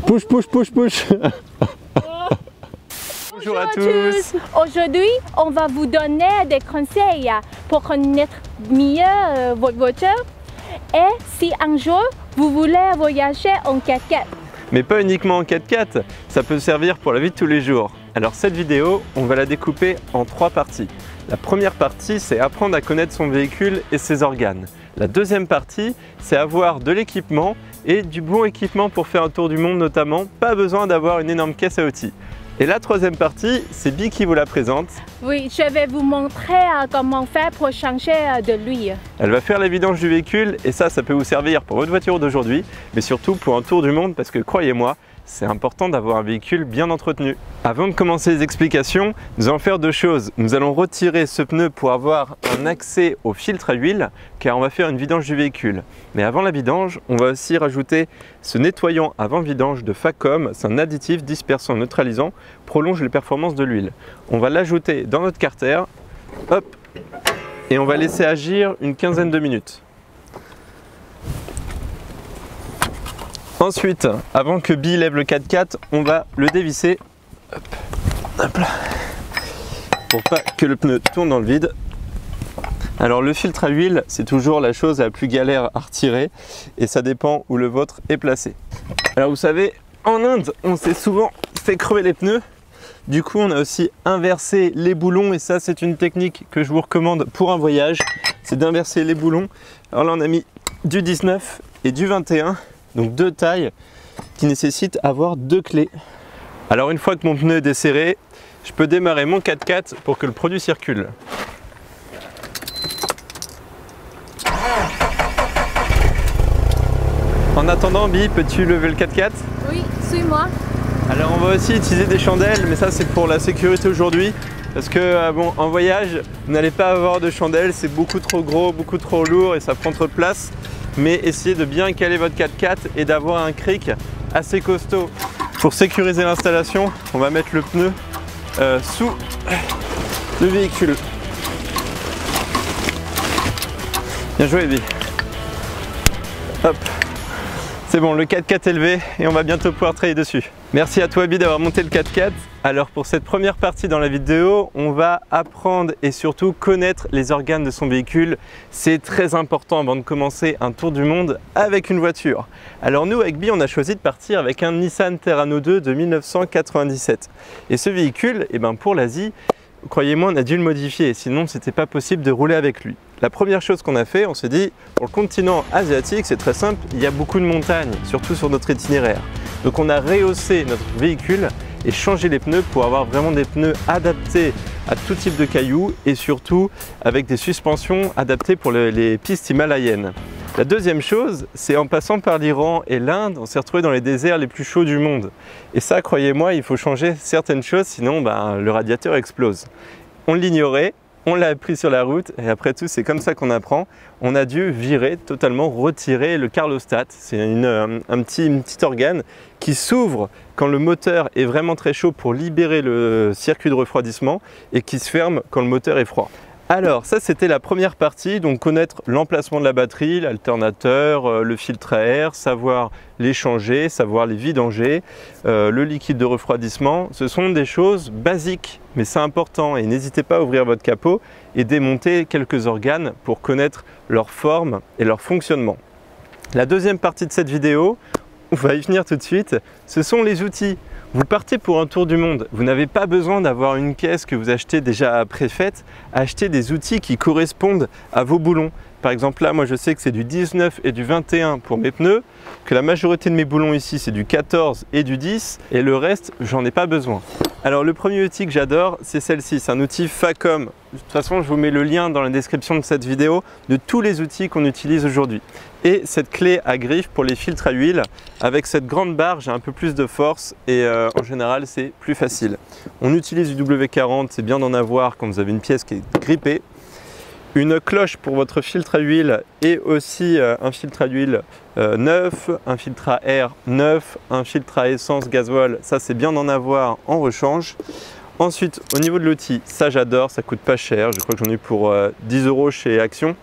Push, push, push, push. Bonjour à tous. Aujourd'hui, on va vous donner des conseils pour connaître mieux votre voiture et si un jour vous voulez voyager en 4x4. Mais pas uniquement en 4x4, ça peut servir pour la vie de tous les jours. Alors cette vidéo, on va la découper en 3 parties. La première partie, c'est apprendre à connaître son véhicule et ses organes. La deuxième partie, c'est avoir de l'équipement et du bon équipement pour faire un tour du monde notamment. Pas besoin d'avoir une énorme caisse à outils. Et la troisième partie, c'est Bi qui vous la présente. Oui, je vais vous montrer comment faire pour changer de l'huile. Elle va faire la vidange du véhicule et ça peut vous servir pour votre voiture d'aujourd'hui, mais surtout pour un tour du monde parce que croyez-moi, c'est important d'avoir un véhicule bien entretenu. Avant de commencer les explications, nous allons faire 2 choses. Nous allons retirer ce pneu pour avoir un accès au filtre à huile, car on va faire une vidange du véhicule. Mais avant la vidange, on va aussi rajouter ce nettoyant avant vidange de Facom. C'est un additif dispersant neutralisant, prolonge les performances de l'huile. On va l'ajouter dans notre carter, hop, et on va laisser agir une quinzaine de minutes. Ensuite, avant que Bi lève le 4x4, on va le dévisser hop là, pour pas que le pneu tourne dans le vide. Alors le filtre à huile, c'est toujours la chose la plus galère à retirer et ça dépend où le vôtre est placé. Alors vous savez, en Inde, on s'est souvent fait crever les pneus. Du coup, on a aussi inversé les boulons et ça, c'est une technique que je vous recommande pour un voyage. C'est d'inverser les boulons. Alors là, on a mis du 19 et du 21. Donc 2 tailles qui nécessitent avoir 2 clés. Alors une fois que mon pneu est desserré, je peux démarrer mon 4x4 pour que le produit circule. En attendant, Bi, peux-tu lever le 4x4? Oui, suis-moi. Alors on va aussi utiliser des chandelles, mais ça c'est pour la sécurité aujourd'hui. Parce que bon, en voyage, vous n'allez pas avoir de chandelles, c'est beaucoup trop gros, beaucoup trop lourd et ça prend trop de place. Mais essayez de bien caler votre 4x4 et d'avoir un cric assez costaud. Pour sécuriser l'installation, on va mettre le pneu sous le véhicule. Bien joué, Bi. Hop. C'est bon, le 4x4 est levé et on va bientôt pouvoir travailler dessus. Merci à toi, Bi, d'avoir monté le 4x4. Alors pour cette première partie dans la vidéo, on va apprendre et surtout connaître les organes de son véhicule. C'est très important avant de commencer un tour du monde avec une voiture. Alors nous, avec Bi, on a choisi de partir avec un Nissan Terrano 2 de 1997. Et ce véhicule, pour l'Asie, croyez-moi, on a dû le modifier, sinon c'était pas possible de rouler avec lui. La première chose qu'on a fait, on s'est dit, pour le continent asiatique, c'est très simple, il y a beaucoup de montagnes, surtout sur notre itinéraire. Donc on a rehaussé notre véhicule et changé les pneus pour avoir vraiment des pneus adaptés à tout type de cailloux et surtout avec des suspensions adaptées pour les pistes himalayennes. La deuxième chose, c'est en passant par l'Iran et l'Inde, on s'est retrouvé dans les déserts les plus chauds du monde. Et ça, croyez-moi, il faut changer certaines choses, sinon le radiateur explose. On l'ignorait, on l'a appris sur la route et après tout, c'est comme ça qu'on apprend. On a dû virer, totalement retirer le carlostat. C'est un petit organe qui s'ouvre quand le moteur est vraiment très chaud pour libérer le circuit de refroidissement et qui se ferme quand le moteur est froid. Alors ça c'était la première partie, donc connaître l'emplacement de la batterie, l'alternateur, le filtre à air, savoir les changer, savoir les vidanger, le liquide de refroidissement. Ce sont des choses basiques mais c'est important et n'hésitez pas à ouvrir votre capot et démonter quelques organes pour connaître leur forme et leur fonctionnement. La deuxième partie de cette vidéo, on va y venir tout de suite, ce sont les outils. Vous partez pour un tour du monde, vous n'avez pas besoin d'avoir une caisse que vous achetez déjà préfaite, achetez des outils qui correspondent à vos boulons. Par exemple là, moi je sais que c'est du 19 et du 21 pour mes pneus, que la majorité de mes boulons ici c'est du 14 et du 10 et le reste j'en ai pas besoin. Alors le premier outil que j'adore c'est celle-ci, c'est un outil Facom. De toute façon je vous mets le lien dans la description de cette vidéo de tous les outils qu'on utilise aujourd'hui. Et cette clé à griffe pour les filtres à huile, avec cette grande barre j'ai un peu plus de force et en général c'est plus facile. On utilise du W40, c'est bien d'en avoir quand vous avez une pièce qui est grippée. Une cloche pour votre filtre à huile et aussi un filtre à huile neuf, un filtre à air neuf, un filtre à essence gasoil, ça c'est bien d'en avoir en rechange. Ensuite au niveau de l'outil, ça j'adore, ça coûte pas cher, je crois que j'en ai pour 10 € chez Action.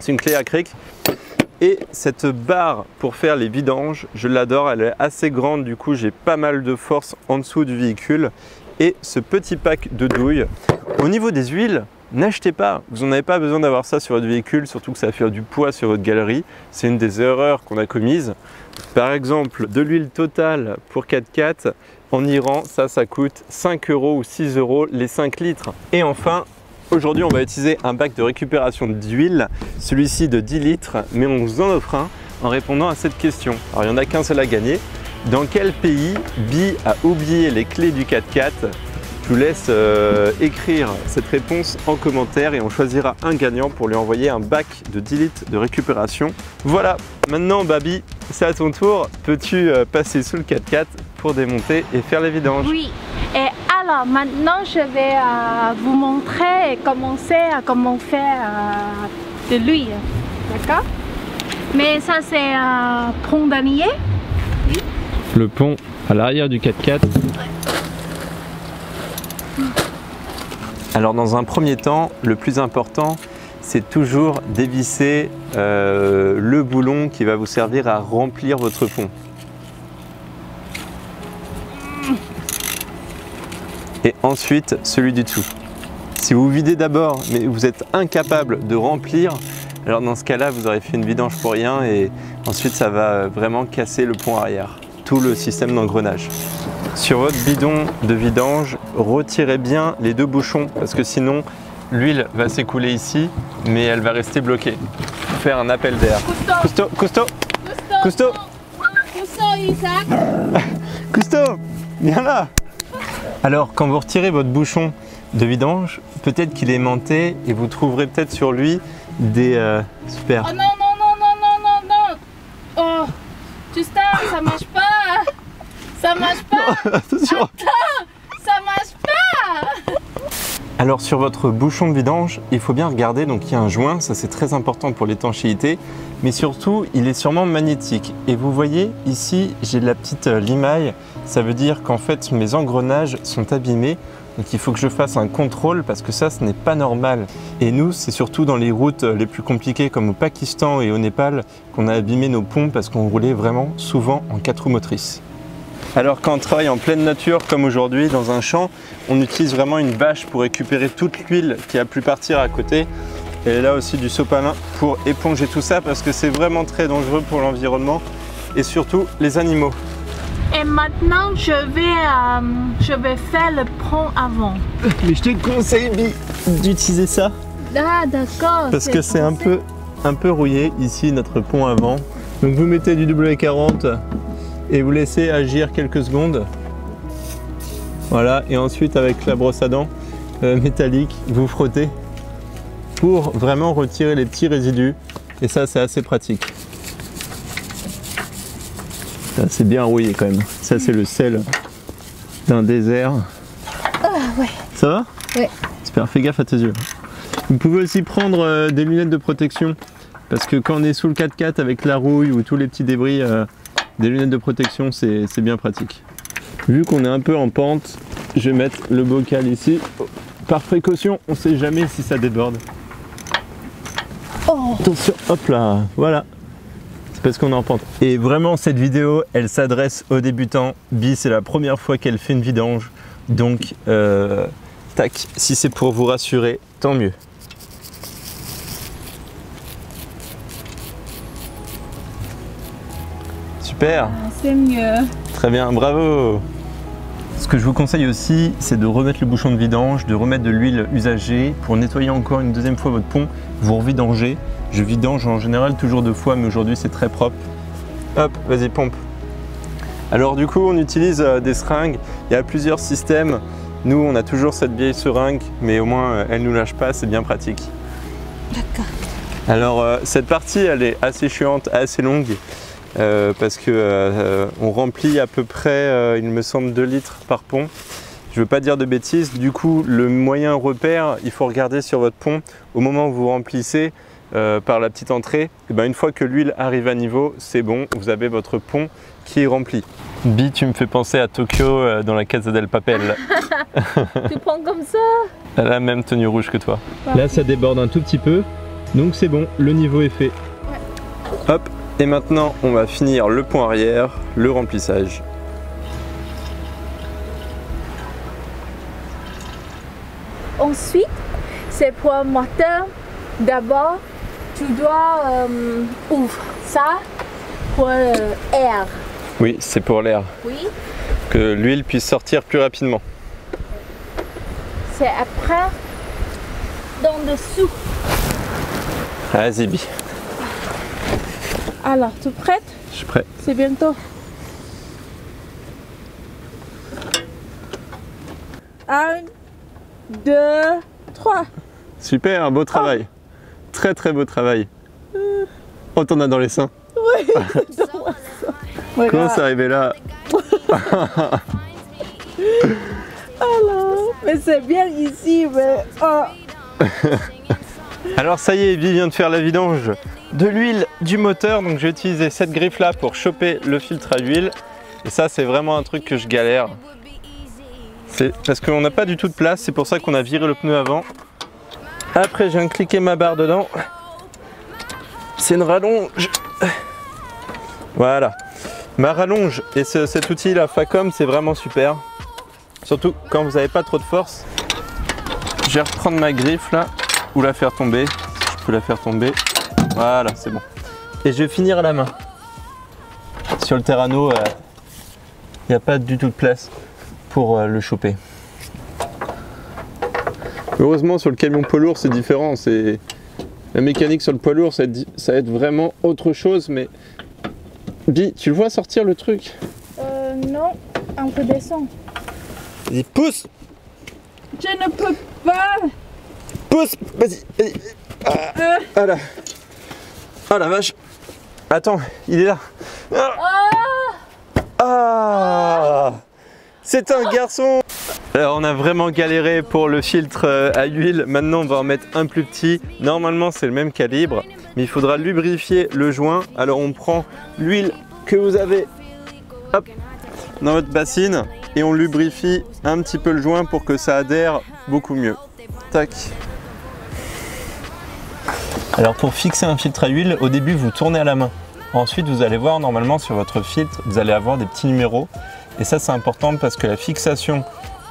C'est une clé à cric Et cette barre pour faire les vidanges, je l'adore, elle est assez grande, du coup j'ai pas mal de force en dessous du véhicule. Et ce petit pack de douilles. Au niveau des huiles, n'achetez pas, vous n'en avez pas besoin d'avoir ça sur votre véhicule, surtout que ça va faire du poids sur votre galerie. C'est une des erreurs qu'on a commises. Par exemple, de l'huile Total pour 4x4 en Iran, ça coûte 5 € ou 6 € les 5 litres. Et enfin, aujourd'hui on va utiliser un bac de récupération d'huile, celui-ci de 10 litres, mais on vous en offre un en répondant à cette question. Alors il n'y en a qu'un seul à gagner. Dans quel pays Bi a oublié les clés du 4x4? Je vous laisse écrire cette réponse en commentaire et on choisira un gagnant pour lui envoyer un bac de 10 litres de récupération. Voilà, maintenant Babi, c'est à ton tour. Peux-tu passer sous le 4x4 pour démonter et faire les vidanges? Oui, et alors maintenant je vais vous montrer et commencer à comment faire de l'huile, d'accord? Mais ça c'est un pont damier. Oui. Le pont à l'arrière du 4x4. Alors dans un premier temps, le plus important, c'est toujours dévisser le boulon qui va vous servir à remplir votre pont. Et ensuite, celui du dessous. Si vous videz d'abord, mais vous êtes incapable de remplir, alors dans ce cas-là, vous aurez fait une vidange pour rien et ensuite ça va vraiment casser le pont arrière, tout le système d'engrenage. Sur votre bidon de vidange, retirez bien les deux bouchons parce que sinon l'huile va s'écouler ici mais elle va rester bloquée. Faire un appel d'air. Cousteau, Cousteau, Cousteau, Isaac. Cousteau, viens là. Alors quand vous retirez votre bouchon de vidange, peut-être qu'il est aimanté et vous trouverez peut-être sur lui des... super. Oh non, non, non, non, non, non, non. Oh, Justin, ça marche pas. Ça marche pas. Attention. Attends, ça marche pas. Alors sur votre bouchon de vidange, il faut bien regarder, donc il y a un joint, ça c'est très important pour l'étanchéité, mais surtout il est sûrement magnétique. Et vous voyez ici, j'ai de la petite limaille, ça veut dire qu'en fait mes engrenages sont abîmés, donc il faut que je fasse un contrôle parce que ça ce n'est pas normal. Et nous, c'est surtout dans les routes les plus compliquées comme au Pakistan et au Népal qu'on a abîmé nos ponts parce qu'on roulait vraiment souvent en 4 roues motrices. Alors quand on travaille en pleine nature comme aujourd'hui dans un champ, on utilise vraiment une bâche pour récupérer toute l'huile qui a pu partir à côté. Et là aussi du sopalin pour éponger tout ça parce que c'est vraiment très dangereux pour l'environnement et surtout les animaux. Et maintenant je vais faire le pont avant. Mais je te conseille d'utiliser ça. Ah d'accord. Parce que c'est un peu rouillé ici notre pont avant. Donc vous mettez du W40 et vous laissez agir quelques secondes. Voilà, et ensuite avec la brosse à dents métallique, vous frottez pour vraiment retirer les petits résidus. Et ça, c'est assez pratique. C'est bien rouillé quand même. Ça, c'est le sel d'un désert. Ah ouais. Ça va? Ouais. Super, fais gaffe à tes yeux. Vous pouvez aussi prendre des lunettes de protection. Parce que quand on est sous le 4x4 avec la rouille ou tous les petits débris, des lunettes de protection, c'est bien pratique. Vu qu'on est un peu en pente, je vais mettre le bocal ici. Par précaution, on ne sait jamais si ça déborde. Oh. Attention, hop là, voilà. C'est parce qu'on est en pente. Et vraiment, cette vidéo, elle s'adresse aux débutants. Bi, c'est la première fois qu'elle fait une vidange. Donc, tac, si c'est pour vous rassurer, tant mieux. Super. C'est mieux. Très bien, bravo. Ce que je vous conseille aussi, c'est de remettre le bouchon de vidange, de remettre de l'huile usagée pour nettoyer encore une deuxième fois votre pont. Vous revidangez. Je vidange en général toujours 2 fois, mais aujourd'hui c'est très propre. Hop, vas-y, pompe. Alors du coup, on utilise des seringues. Il y a plusieurs systèmes. Nous, on a toujours cette vieille seringue, mais au moins, elle ne nous lâche pas, c'est bien pratique. D'accord. Alors, cette partie, elle est assez chiante, assez longue. Parce que on remplit à peu près, il me semble, 2 litres par pont. Je ne veux pas dire de bêtises, du coup le moyen repère, il faut regarder sur votre pont, au moment où vous remplissez par la petite entrée, et ben, une fois que l'huile arrive à niveau, c'est bon, vous avez votre pont qui est rempli. Bi, tu me fais penser à Tokyo dans la Casa del Papel. Tu prends comme ça? Elle a la même tenue rouge que toi. Ouais. Là ça déborde un tout petit peu, donc c'est bon, le niveau est fait. Ouais. Hop, et maintenant on va finir le pont arrière, le remplissage. Ensuite, c'est pour le moteur. D'abord, tu dois ouvrir ça pour l'air. Oui, c'est pour l'air. Oui. Que l'huile puisse sortir plus rapidement. C'est après, dans dessous. Vas-y, Bi. Alors, tu es prête? Je suis prêt. C'est bientôt. 1, 2, 3. Super, un beau travail. Très très beau travail. Oh, t'en as dans les seins. Oui, Comment c'est arrivé là? Alors, mais c'est bien ici, mais... Oh. Alors ça y est, Bi vient de faire la vidange de l'huile du moteur. Donc j'ai utilisé cette griffe là pour choper le filtre à huile. Et ça c'est vraiment un truc que je galère. C'est parce qu'on n'a pas du tout de place, c'est pour ça qu'on a viré le pneu avant. Après je viens de cliquer ma barre dedans. C'est une rallonge. Voilà. Ma rallonge et cet outil là, Facom, c'est vraiment super. Surtout quand vous n'avez pas trop de force. Je vais reprendre ma griffe là, ou la faire tomber. Je peux la faire tomber. Voilà, c'est bon. Et je vais finir à la main. Sur le Terrano, il n'y a pas du tout de place pour le choper. Heureusement sur le camion poids lourd c'est différent. La mécanique sur le poids lourd ça va être vraiment autre chose. Mais Bi, tu le vois sortir le truc? Non, un peu descendre. Vas-y, pousse! Je ne peux pas. Pousse! Vas-y, vas-y. Ah là. Ah la vache. Attends, il est là. Ah, c'est un garçon. Alors on a vraiment galéré pour le filtre à huile. Maintenant on va en mettre un plus petit. Normalement c'est le même calibre, mais il faudra lubrifier le joint. Alors on prend l'huile que vous avez, hop, dans votre bassine et on lubrifie un petit peu le joint pour que ça adhère beaucoup mieux. Tac. Alors pour fixer un filtre à huile, au début vous tournez à la main. Ensuite vous allez voir normalement sur votre filtre, vous allez avoir des petits numéros. Et ça c'est important parce que la fixation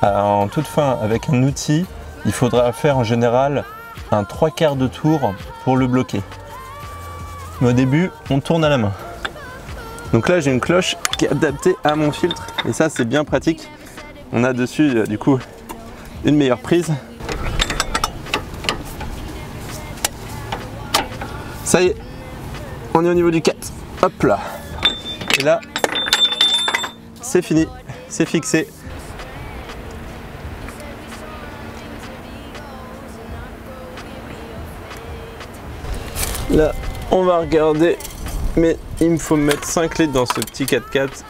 en toute fin avec un outil, il faudra faire en général un 3/4 de tour pour le bloquer. Mais au début on tourne à la main. Donc là j'ai une cloche qui est adaptée à mon filtre et ça c'est bien pratique. On a dessus du coup une meilleure prise. Ça y est, on est au niveau du 4. Hop là. Et là, c'est fini, c'est fixé. Là, on va regarder, mais il me faut mettre 5 litres dans ce petit 4x4.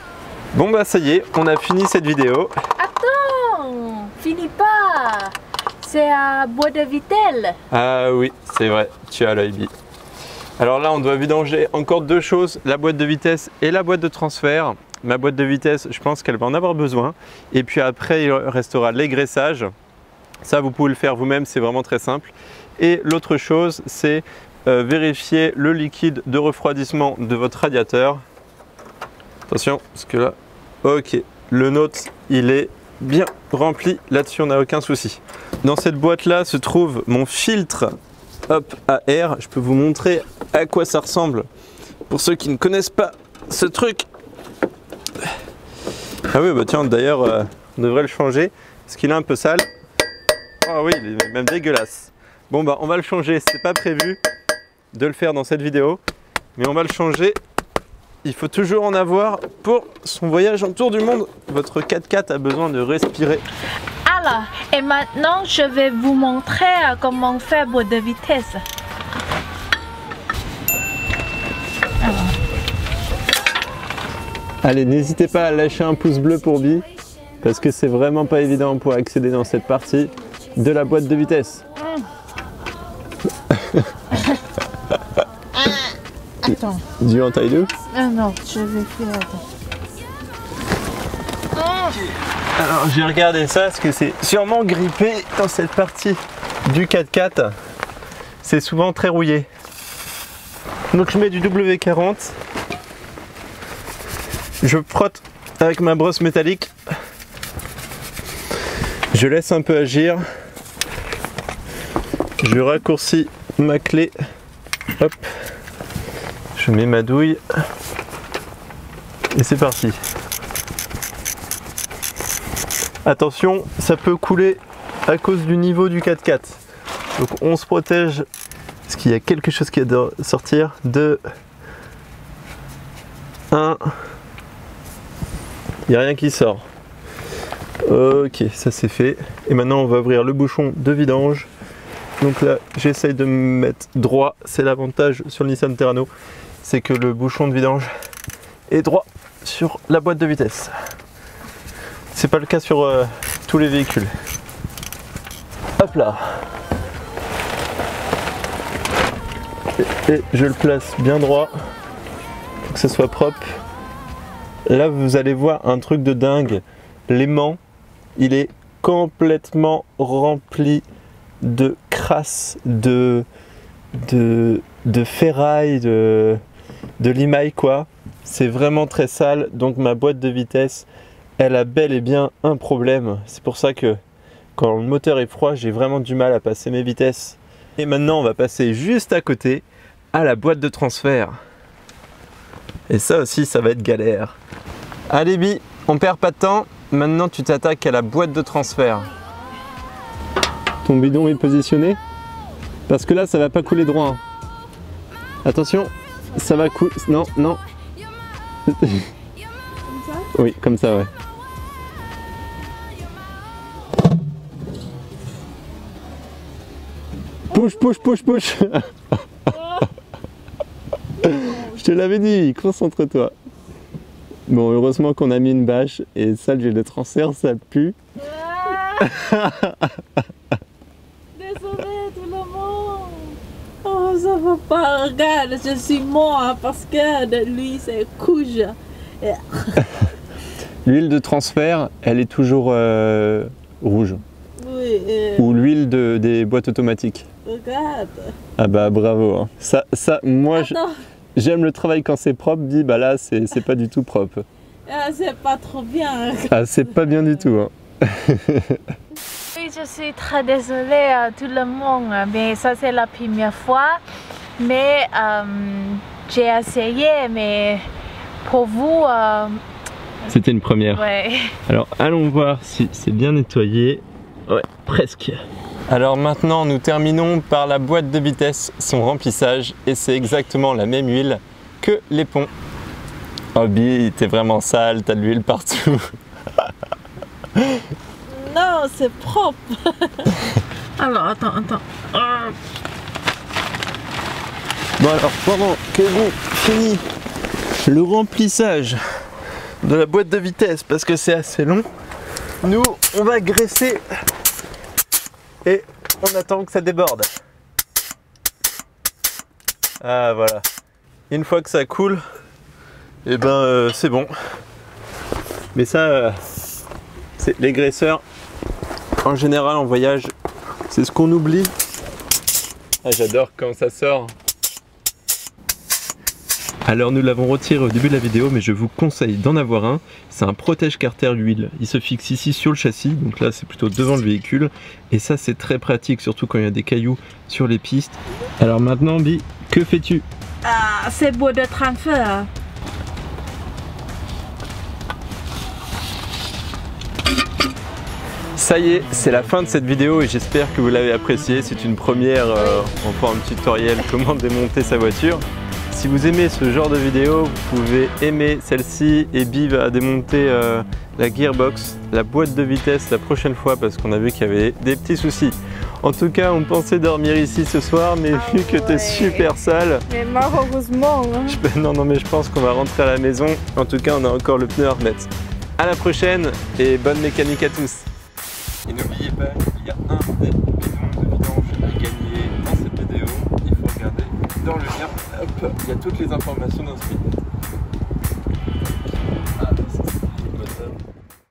Bon bah ça y est, on a fini cette vidéo. Attends, finis pas. C'est à boîte de vitelle. Ah oui, c'est vrai, tu as l'œil, Bi. Alors là, on doit vidanger encore deux choses, la boîte de vitesse et la boîte de transfert. Ma boîte de vitesse, je pense qu'elle va en avoir besoin. Et puis après, il restera l'égraissage. Ça, vous pouvez le faire vous-même, c'est vraiment très simple. Et l'autre chose, c'est vérifier le liquide de refroidissement de votre radiateur. Attention, parce que là, ok, le nôtre, il est bien rempli. Là-dessus, on n'a aucun souci. Dans cette boîte-là se trouve mon filtre hop, à air. Je peux vous montrer à quoi ça ressemble pour ceux qui ne connaissent pas ce truc. Ah oui, bah tiens, d'ailleurs, on devrait le changer parce qu'il est un peu sale. Ah oui, il est même dégueulasse. Bon bah, on va le changer. C'est pas prévu de le faire dans cette vidéo, mais on va le changer. Il faut toujours en avoir pour son voyage autour du monde. Votre 4x4 a besoin de respirer. Alors, et maintenant, je vais vous montrer comment faire boîte de vitesse. Allez, n'hésitez pas à lâcher un pouce bleu pour Bi, parce que c'est vraiment pas évident pour accéder dans cette partie de la boîte de vitesse. Attends. Do you want I do? Ah non, je vais faire. Alors j'ai regardé ça parce que c'est sûrement grippé dans cette partie du 4x4. C'est souvent très rouillé. Donc je mets du W40. Je frotte avec ma brosse métallique. Je laisse un peu agir. Je raccourcis ma clé. Hop. Je mets ma douille. Et c'est parti. Attention, ça peut couler à cause du niveau du 4x4. Donc on se protège. Parce qu'il y a quelque chose qui doit sortir. 2, 1. Il n'y a rien qui sort. Ok, ça c'est fait. Et maintenant on va ouvrir le bouchon de vidange. Donc là j'essaye de me mettre droit. C'est l'avantage sur le Nissan Terrano. C'est que le bouchon de vidange est droit sur la boîte de vitesse. C'est pas le cas sur tous les véhicules. Hop là. Et je le place bien droit pour que ce soit propre. Là vous allez voir un truc de dingue. L'aimant, il est complètement rempli de crasse, de ferraille, de limaille quoi. C'est vraiment très sale, donc ma boîte de vitesse, elle a bel et bien un problème. C'est pour ça que quand le moteur est froid, j'ai vraiment du mal à passer mes vitesses. Et maintenant, on va passer juste à côté à la boîte de transfert. Et ça aussi, ça va être galère. Allez Bi, on perd pas de temps. Maintenant, tu t'attaques à la boîte de transfert. Ton bidon est positionné? Parce que là, ça va pas couler droit. Attention, ça va couler. Non, non. Comme ça? Oui, comme ça, ouais. Push, push, push, push. Je te l'avais dit, concentre-toi. Bon, heureusement qu'on a mis une bâche et ça, le gel de transfert, ça pue. Désolé tout le monde. Oh, ça va pas. Regarde, je suis mort parce que de lui, c'est couche. L'huile de transfert, elle est toujours rouge. Oui. Ou l'huile des boîtes automatiques. Regarde. Ah bah bravo. Hein. Ça moi, j'aime le travail quand c'est propre. Dis, bah là, c'est pas du tout propre. Ah, c'est pas trop bien. Ah, c'est pas bien du tout. Hein. Oui, je suis très désolée à tout le monde, mais ça c'est la première fois. Mais j'ai essayé, mais pour vous... C'était une première. Ouais. Alors allons voir si c'est bien nettoyé. Ouais, presque. Alors maintenant nous terminons par la boîte de vitesse, son remplissage, et c'est exactement la même huile que les ponts. Oh Bi, t'es vraiment sale, t'as de l'huile partout. Non, c'est propre. Alors attends. Bon alors pendant que vous finissez le remplissage de la boîte de vitesse, parce que c'est assez long, nous on va graisser et on attend que ça déborde. Ah voilà. Une fois que ça coule, et ben c'est bon. Mais ça, c'est les graisseurs en général en voyage, c'est ce qu'on oublie. Ah, j'adore quand ça sort. Alors nous l'avons retiré au début de la vidéo, mais je vous conseille d'en avoir un. C'est un protège-carter l'huile. Il se fixe ici sur le châssis, donc là c'est plutôt devant le véhicule. Et ça c'est très pratique, surtout quand il y a des cailloux sur les pistes. Alors maintenant Bi, que fais-tu? Ah, c'est boîte de transfert. Ça y est, c'est la fin de cette vidéo et j'espère que vous l'avez appréciée. C'est une première, on fait un petit tutoriel comment démonter sa voiture. Si vous aimez ce genre de vidéo, vous pouvez aimer celle-ci et Bi va démonter la gearbox, la boîte de vitesse la prochaine fois parce qu'on a vu qu'il y avait des petits soucis. En tout cas, on pensait dormir ici ce soir, mais vu que t'es super sale... Mais malheureusement... Non, mais je pense qu'on va rentrer à la maison. En tout cas, on a encore le pneu à remettre. À la prochaine et bonne mécanique à tous. Et n'oubliez pas, il y a un des bidons de vidange à gagner dans cette vidéo. Il faut regarder dans le lien. Hop, il y a toutes les informations dans ce vidéo.